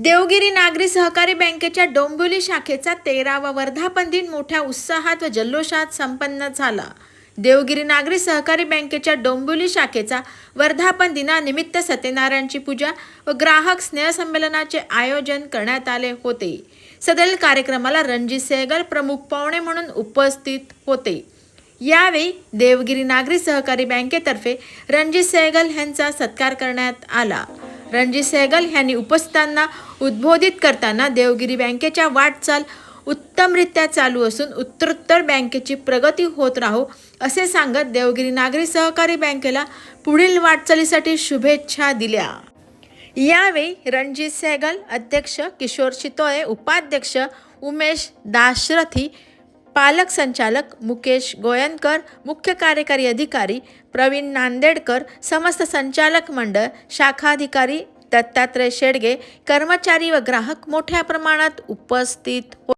देवगिरी नागरी सहकारी बँकेच्या डोंबिवली शाखेचा 13वा वर्धापन दिन मोठ्या उत्साहात व जल्लोषात संपन्न झाला। देवगिरी नागरी सहकारी बँकेच्या डोंबिवली शाखेचा वर्धापन दिनानिमित्त सत्यनारायणची पूजा व ग्राहक स्नेहसंमेलनाचे आयोजन करण्यात आले होते। सदर कार्यक्रमाला रणजित सहगल प्रमुख पाहुणे म्हणून उपस्थित होते। यावेळी देवगिरी नागरी सहकारी बँकेतर्फे रणजित सहगल यांचा सत्कार करण्यात आला। रणजित सहगल यांनी उपस्थितांना उद्बोधित करताना देवगिरी बँकेच्या वाटचाल उत्तमरित्या चालू असून उत्तरोत्तर बँकेची प्रगती होत राहो असे सांगत देवगिरी नागरी सहकारी बँकेला पुढील वाटचालीसाठी शुभेच्छा दिल्या। यावेळी रणजित सहगल, अध्यक्ष किशोर चितोळे, उपाध्यक्ष उमेश दाशरथी, पालक संचालक मुकेश गोयनकर, मुख्य कार्यकारी अधिकारी प्रवीण नांदेडकर, समस्त संचालक मंडळ, शाखाधिकारी दत्तात्रय शेडगे, कर्मचारी व ग्राहक मोठ्या प्रमाणात उपस्थित होते।